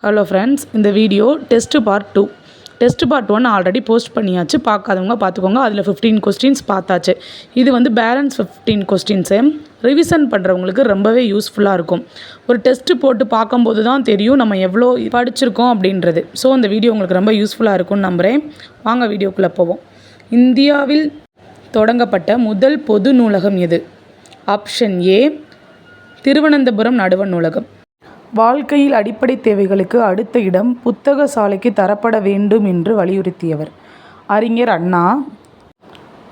Hello friends, இந்த video test part 2. Test part 1 already post பண்ணியாச்சு. பார்க்காதவங்க பார்த்துக்கோங்க. அதில் 15 கொஸ்டின்ஸ் பார்த்தாச்சு. இது பேலன்ஸ் 15 கொஸ்டின்ஸு ரிவிஷன் பண்ணுறவங்களுக்கு ரொம்பவே யூஸ்ஃபுல்லாக இருக்கும். ஒரு டெஸ்ட்டு போட்டு பார்க்கும்போது தான் தெரியும் நம்ம எவ்வளோ படிச்சிருக்கோம் அப்படின்றது. ஸோ இந்த வீடியோ உங்களுக்கு ரொம்ப யூஸ்ஃபுல்லாக இருக்கும்னு நம்புகிறேன். வாங்க வீடியோக்குள்ளே போவோம். இந்தியாவில் தொடங்கப்பட்ட முதல் பொது நூலகம் எது? ஆப்ஷன் ஏ திருவனந்தபுரம் நடுவண் நூலகம். வாழ்க்கையில் அடிப்படை தேவைகளுக்கு அடுத்த இடம் புத்தக சாலைக்கு தரப்பட வேண்டும் என்று வலியுறுத்தியவர் அறிஞர் அண்ணா.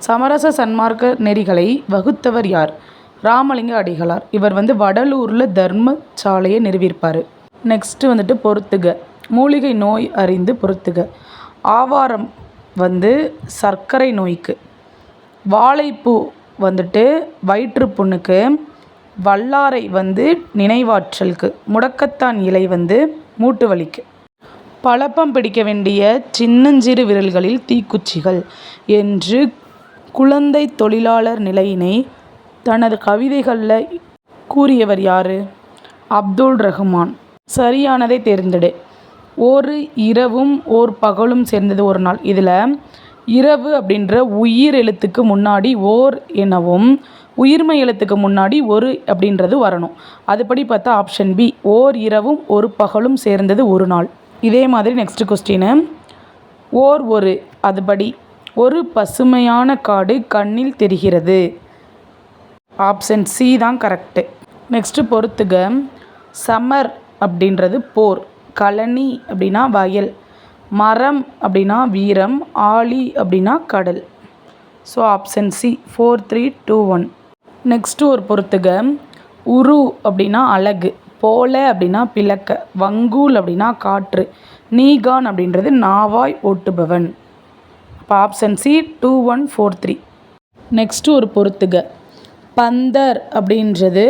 சமரச சன்மார்க்க நெறிகளை வகுத்தவர் யார்? ராமலிங்க அடிகளார். இவர் வடலூரில் தர்ம சாலையை நிறுவியிருப்பார். நெக்ஸ்ட்டு பொறுத்துக. மூலிகை நோய் அறிந்து பொறுத்துக. ஆவாரம் சர்க்கரை நோய்க்கு. வாழைப்பூ வயிற்றுப்புண்ணுக்கு. வல்லாரை நினைவாற்றலுக்கு. முடக்கத்தான் இலை மூட்டு வலிக்கு. பழப்பம் பிடிக்க வேண்டிய சின்னஞ்சிறு விரல்களில் தீக்குச்சிகள் என்று குழந்தை தொழிலாளர் நிலையினை தனது கவிதைகளில் கூறியவர் யார்? அப்துல் ரஹ்மான். சரியானதை தேர்ந்தெடு. ஒரு இரவும் ஓர் பகலும் சேர்ந்தது ஒரு நாள். இதில் இரவு அப்படின்ற உயிர் எழுத்துக்கு முன்னாடி ஓர் எனவும் உயிர்மை எழுத்துக்கு முன்னாடி ஒரு அப்படின்றது வரணும். அதுபடி பார்த்தா ஆப்ஷன் பி, ஓர் இரவும் ஒரு பகலும் சேர்ந்தது ஒரு நாள். இதே மாதிரி நெக்ஸ்ட் கொஸ்டின். ஒரு அதுபடி ஒரு பசுமையான காடு கண்ணில் தெரிகிறது. ஆப்ஷன் சி தான் கரெக்டு. நெக்ஸ்ட்டு பொறுத்துக. சமர் அப்படின்றது போர். கழனி அப்படின்னா வயல். மரம் அப்படின்னா வீரம். ஆழி அப்படின்னா கடல். So option C. 4, 3, 2, 1. நெக்ஸ்ட்டு ஒரு பொறுத்துக. உரு அப்படின்னா அழகு. போல அப்படின்னா பிளக்க. வங்கூல் அப்படின்னா காற்று. நீகான் அப்படின்றது நாவாய் ஓட்டுபவன். அப்போ ஆப்ஷன் சி. 2, 1, 4, 3. நெக்ஸ்ட்டு ஒரு பொறுத்துக. பந்தர் அப்படின்றது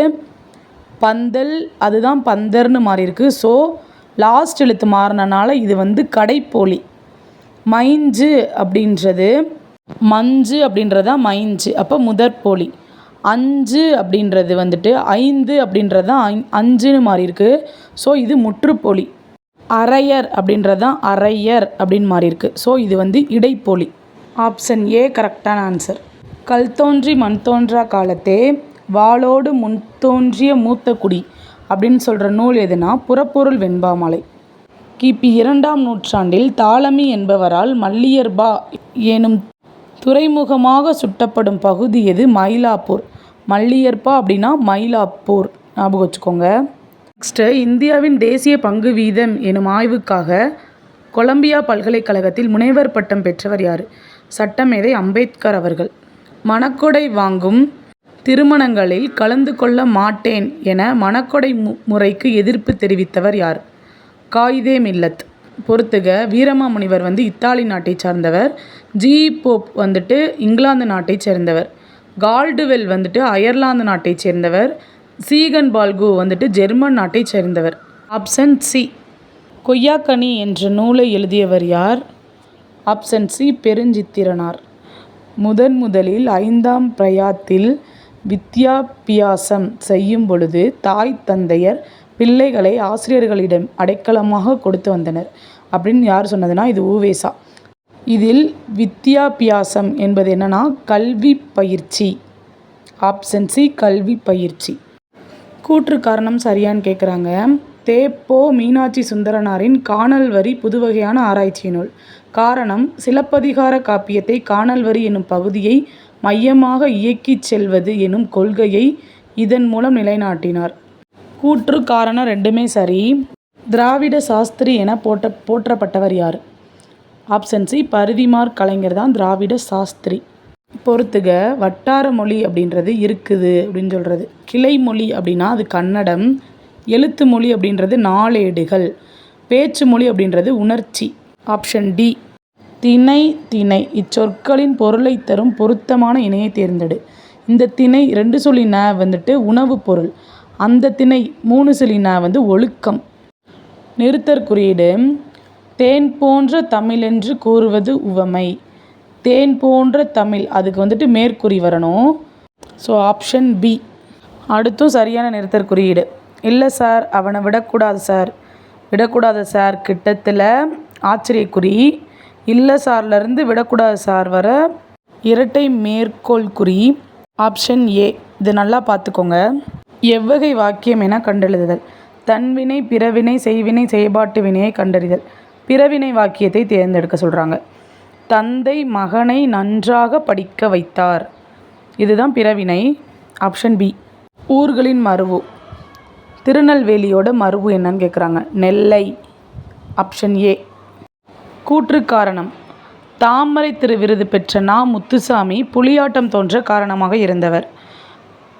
பந்தல், அதுதான் பந்தர்னு மாறி இருக்கு. ஸோ லாஸ்ட் எழுத்து மாறினால இது கடைப்போலி. மைஞ்சு அப்படின்றது மஞ்சு அப்படின்றதான் மைஞ்சு. அப்போ முதற்போலி. அஞ்சு அப்படின்றது 5 அப்படின்றது தான் அஞ்சுன்னு மாறி இருக்கு. ஸோ இது முற்றுப்போலி. அரையர் அப்படின்றது தான் அரையர் அப்படின்னு மாறி இருக்கு. ஸோ இது இடைப்போலி. ஆப்ஷன் ஏ கரெக்டான ஆன்சர். கல் தோன்றி மண் தோன்றா காலத்தே வாளோடு முன் தோன்றிய மூத்த குடி அப்படின்னு சொல்கிற நூல் எதுனா புறப்பொருள் வெண்பாமாலை. கிபி 2ஆம் நூற்றாண்டில் தாலமி என்பவரால் மல்லியர்பா எனும் துறைமுகமாக சுட்டப்படும் பகுதி எது? மயிலாப்பூர். மல்லியர்பா அப்படின்னா மயிலாப்பூர், ஞாபகம் வச்சுக்கோங்க. நெக்ஸ்ட்டு இந்தியாவின் தேசிய பங்கு வீதம் எனும் ஆய்வுக்காக கொலம்பியா பல்கலைக்கழகத்தில் முனைவர் பட்டம் பெற்றவர் யார்? சட்டமேதை அம்பேத்கர் அவர்கள். மணக்கொடை வாங்கும் திருமணங்களில் கலந்து கொள்ள மாட்டேன் என மணக்கொடை முறைக்கு எதிர்ப்பு தெரிவித்தவர் யார்? காயிதே மில்லத். பொறுத்துக. வீரமாமுனிவர் இத்தாலி நாட்டை சார்ந்தவர். ஜி போப் இங்கிலாந்து நாட்டை சேர்ந்தவர். கால்டுவெல் அயர்லாந்து நாட்டை சேர்ந்தவர். சீகன் பால்கு ஜெர்மன் நாட்டை சேர்ந்தவர். Option C. கொய்யாக்கனி என்ற நூலை எழுதியவர் யார்? Option C. பெருஞ்சித்திரனார். முதலில் 5ஆம் பிரயாத்தில் வித்யாபியாசம் செய்யும் பொழுது தாய் தந்தையர் பிள்ளைகளை ஆசிரியர்களிடம் அடைக்கலமாக கொடுத்து வந்தனர் அப்படின்னு யார் சொன்னதுன்னா இது ஊவேசா. இதில் வித்யாபியாசம் என்பது என்னன்னா கல்வி பயிற்சி. Option C. கல்வி பயிற்சி. கூற்று காரணம் சரியான்னு கேட்குறாங்க. தேப்போ மீனாட்சி சுந்தரனாரின் கானல் வரி புதுவகையான ஆராய்ச்சி நூல். காரணம் சிலப்பதிகார காப்பியத்தை கானல் வரி எனும் பகுதியை மையமாக இயக்கிச் செல்வது எனும் கொள்கையை இதன் மூலம் நிலைநாட்டினார். கூற்று காரணம் ரெண்டுமே சரி. திராவிட சாஸ்திரி என போற்றப்பட்டவர் யார்? Option C. பரிதிமார் கலைஞர் தான் திராவிட சாஸ்திரி. பொறுத்துக. வட்டார மொழி அப்படின்றது இருக்குது அப்படின்னு சொல்கிறது. கிளை மொழி அப்படின்னா அது கன்னடம். எழுத்து மொழி அப்படின்றது நாளேடுகள். பேச்சு மொழி அப்படின்றது உணர்ச்சி. Option D. திணை திணை இச்சொற்களின் பொருளை தரும் பொருத்தமான இணையை தேர்ந்தெடு. இந்த திணை 2 சொல்லி ந உணவு பொருள். அந்த திணை 3 சொல்லி ந ஒழுக்கம். நிறுத்தற் குறியீடு. தேன் போன்ற தமிழென்று கூறுவது உவமை. தேன் போன்ற தமிழ் அதுக்கு மேற்குறி வரணும். So option B. அடுத்தும் சரியான நிறுத்தற் குறியீடு. இல்லை சார், அவனை விடக்கூடாது சார். விடக்கூடாத சார் கிட்டத்தில் ஆச்சரியக்குறி, இல்லை சார்லேருந்து விடக்கூடாத சார் வர இரட்டை மேற்கோள் குறி. Option A. இது நல்லா பார்த்துக்கோங்க. எவ்வகை வாக்கியம் என கண்டெழுதுதல். தன்வினை, பிறவினை, செய்வினை, செயற்பாட்டு வினையை கண்டறிதல். பிறவினை வாக்கியத்தை தேர்ந்தெடுக்க சொல்கிறாங்க. தந்தை மகனை நன்றாக படிக்க வைத்தார். இதுதான் பிறவினை. Option B. ஊர்களின் மருவு. திருநெல்வேலியோட மருவு என்னன்னு கேட்குறாங்க. நெல்லை. Option A. கூற்று காரணம். தாமரை திரு விருது பெற்ற நா. முத்துசாமி புலியாட்டம் தோன்ற காரணமாக இருந்தவர்.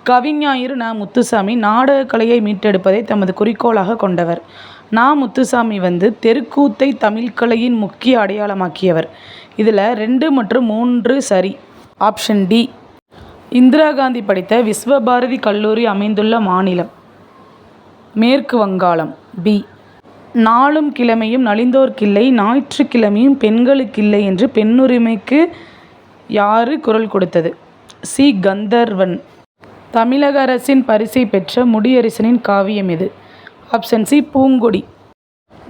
கவிஞாயிறு நா. முத்துசாமி நாடகக் கலையை மீட்டெடுப்பதை தமது குறிக்கோளாக கொண்டவர். நா. முத்துசாமி தெருக்கூத்தை தமிழ்கலையின் முக்கிய அடையாளமாக்கியவர். இதில் 2 மற்றும் 3 சரி. Option D. இந்திரா காந்தி படித்த விஸ்வபாரதி கல்லூரி அமைந்துள்ள மாநிலம் மேற்கு வங்காளம். பி. நாளும் கிழமையும் நலிந்தோர்க்கில்லை, ஞாயிற்றுக்கிழமையும் பெண்களுக்கில்லை என்று பெண்ணுரிமைக்கு யாரு குரல் கொடுத்தது? சி. கந்தர்வன். தமிழக அரசின் பரிசை பெற்ற முடியரசனின் காவியம் எது? Option C. பூங்கொடி.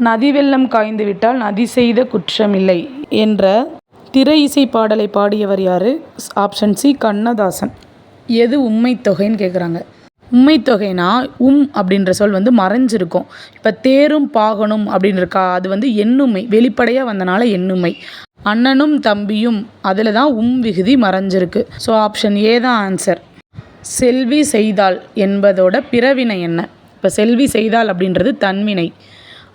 நதி வெள்ளம் காய்ந்துவிட்டால் நதி செய்த குற்றமில்லை என்ற திரை இசை பாடலை பாடியவர் யார்? Option C. கண்ணதாசன். எது உண்மை தொகைன்னு கேட்குறாங்க. உண்மை தொகைனா அப்படின்ற சொல் மறைஞ்சிருக்கும். இப்போ தேரும் பாகனும் அப்படின்னு இருக்கா, அது எண்ணுமை, வெளிப்படையாக வந்தனால எண்ணுமை. அண்ணனும் தம்பியும் அதில் தான் விகுதி மறைஞ்சிருக்கு. ஸோ ஆப்ஷன் ஏ தான் ஆன்சர். செல்வி செய்தாள் என்பதோட பிறவினை என்ன? இப்போ செல்வி செய்தாள் அப்படின்றது தன்வினை.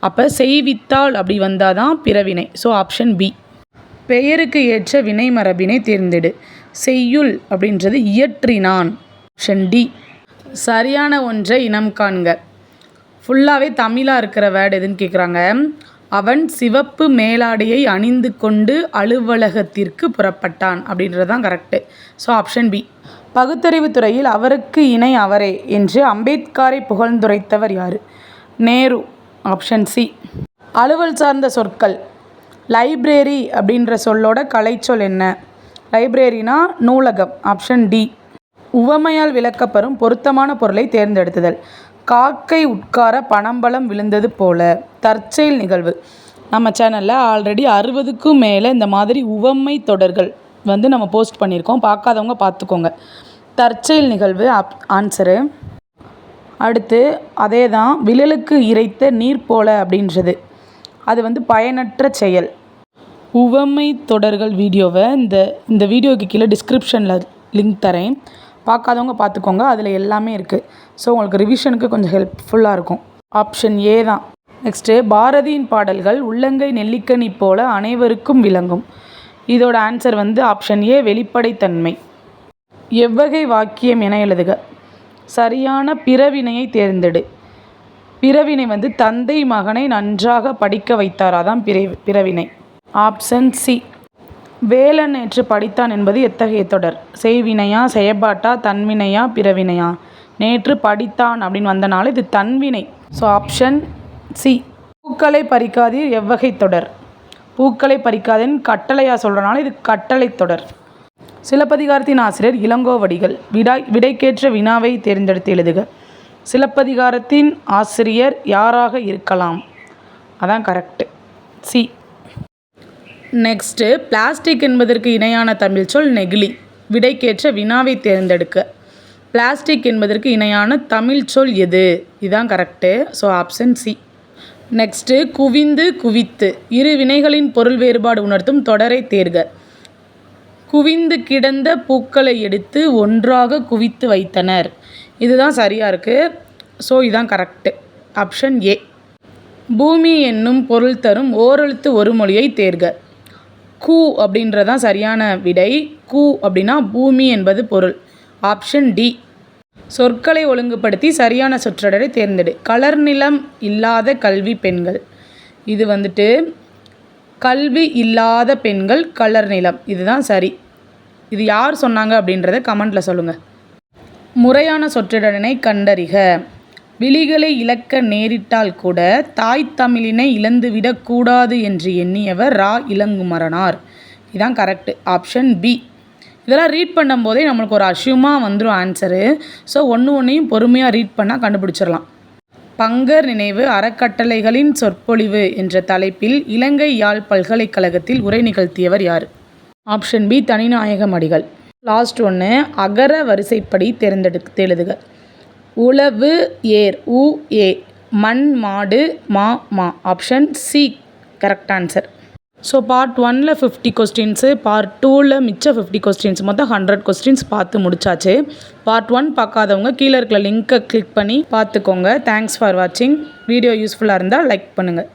அப்போ செய்வித்தாள் அப்படி வந்தால் தான் பிறவினை. So option B. பெயருக்கு ஏற்ற வினை மரபினை தேர்ந்தெடு. செய்யுள் அப்படின்றது இயற்றினான். Option D. சரியான ஒன்றை இனம் காண்க. ஃபுல்லாகவே தமிழாக இருக்கிற வேர்டு எதுன்னு கேட்குறாங்க. அவன் சிவப்பு மேலாடையை அணிந்து கொண்டு அலுவலகத்திற்கு புறப்பட்டான் அப்படின்றது தான் கரெக்டு. So option B. பகுத்தறிவு துறையில் அவருக்கு இணை அவரே என்று அம்பேத்கரை புகழ்ந்துரைத்தவர் யார்? நேரு. Option C. அலுவல் சார்ந்த சொற்கள். லைப்ரரி அப்படின்ற சொல்லோட கலைச்சொல் என்ன? லைப்ரரினா நூலகம். Option D. உவமையால் விளக்கப்பெறும் பொருத்தமான பொருளை தேர்ந்தெடுத்துதல். காக்கை உட்கார பனம்பழம் விழுந்தது போல. தற்செயல் நிகழ்வு. நம்ம சேனலில் ஆல்ரெடி 60க்கும் மேலே இந்த மாதிரி உவமை தொடர்கள் நம்ம போஸ்ட் பண்ணியிருக்கோம். பார்க்காதவங்க பார்த்துக்கோங்க. தற்செயல் நிகழ்வு ஆன்சரு. அடுத்து அதே தான் விழலுக்கு இறைத்த நீர் போல அப்படின்றது. அது பயனற்ற செயல். உவமை தொடர்கள் வீடியோவை இந்த வீடியோக்கு கீழே டிஸ்கிரிப்ஷனில் லிங்க் தரேன். பார்க்காதவங்க பார்த்துக்கோங்க. அதில் எல்லாமே இருக்குது. ஸோ உங்களுக்கு ரிவிஷனுக்கு கொஞ்சம் ஹெல்ப்ஃபுல்லாக இருக்கும். ஆப்ஷன் ஏ தான். நெக்ஸ்ட்டு பாரதியின் பாடல்கள் உள்ளங்கை நெல்லிக்கனி போல அனைவருக்கும் விளங்கும். இதோட ஆன்சர் ஆப்ஷன் ஏ. வெளிப்படைத்தன்மை. எவ்வகை வாக்கியம் என எழுதுக. சரியான பிறவினையை தேர்ந்தெடு. பிறவினை தந்தை மகனை நன்றாக படிக்க வைத்தார். அதான் பிறவினை. Option C. வேலன் நேற்று படித்தான் என்பது எத்தகைய தொடர்? செய்வினையா, செயற்பாட்டா, தன்வினையா, பிறவினையா? நேற்று படித்தான் அப்படின்னு வந்தனால இது தன்வினை. So option C. பூக்களை பறிக்காதீர் எவ்வகை தொடர்? பூக்களை பறிக்காதேன்னு கட்டளையாக சொல்கிறனால இது கட்டளை தொடர். சிலப்பதிகாரத்தின் ஆசிரியர் இளங்கோவடிகள். விடைக்கேற்ற வினாவை தேர்ந்தெடுத்து எழுதுக. சிலப்பதிகாரத்தின் ஆசிரியர் யாராக இருக்கலாம்? அதான் கரெக்டு. சி. நெக்ஸ்ட்டு பிளாஸ்டிக் என்பதற்கு இணையான தமிழ் சொல் நெகிழி. விடைக்கேற்ற வினாவை தேர்ந்தெடுக்க. பிளாஸ்டிக் என்பதற்கு இணையான தமிழ் சொல் எது? இதுதான் correct. So option C. Next குவிந்து குவித்து. இரு வினைகளின் பொருள் வேறுபாடு உணர்த்தும் தொடரை தேர்க. குவிந்து கிடந்த பூக்களை எடுத்து ஒன்றாக குவித்து வைத்தனர். இதுதான் சரியாக இருக்குது. ஸோ இதுதான் கரெக்டு. Option A. பூமி என்னும் பொருள் தரும் ஓரெழுத்து ஒரு மொழியை தேர்க. கூ அப்படின்றதான் சரியான விடை. கூ அப்படின்னா பூமி என்பது பொருள். Option D. சொற்களை ஒழுங்குபடுத்தி சரியான சொற்றொடரை தேர்ந்தெடு. கலர் நிலம் இல்லாத கல்வி பெண்கள். இது கல்வி இல்லாத பெண்கள் கலர் நிலம். இதுதான் சரி. இது யார் சொன்னாங்க அப்படின்றத கமெண்டில் சொல்லுங்கள். முறையான சொற்றொடரினை கண்டறிக. விழிகளை இழக்க நேரிட்டால் கூட தாய் தமிழினை இழந்துவிடக்கூடாது என்று எண்ணியவர் ரா. இளங்குமரனார். இதுதான் கரெக்டு. Option B. இதெல்லாம் ரீட் பண்ணும்போதே நம்மளுக்கு ஒரு அஷ்யூமாக வந்துடும் ஆன்சரு. ஸோ ஒன்றையும் பொறுமையாக ரீட் பண்ணால் கண்டுபிடிச்சிடலாம். பங்கர் நினைவு அறக்கட்டளைகளின் சொற்பொழிவு என்ற தலைப்பில் இலங்கை யாழ் பல்கலைக்கழகத்தில் உரை நிகழ்த்தியவர் யார்? ஆப்ஷன் பி தனிநாயகம் அடிகள். லாஸ்ட் ஒன்று, அகர வரிசைப்படி தேர்ந்தெடுத்து எழுதுக. உழவு ஏர் உ ஏ, மண் மாடு மா மா. Option C correct answer. So part 1ல் 50 கொஸ்டின்ஸு, பார்ட் 2ல் மிச்சம் 50 கொஸ்டின்ஸ், மொத்தம் 100 கொஸ்டின்ஸ் பார்த்து முடிச்சாச்சு. பார்ட் 1 பார்க்காதவங்க கீழே இருக்கிற லிங்க்கை கிளிக் பண்ணி பார்த்துக்கோங்க. தேங்க்ஸ் ஃபார் வாட்சிங். வீடியோ யூஸ்ஃபுல்லாக இருந்தால் லைக் பண்ணுங்கள்.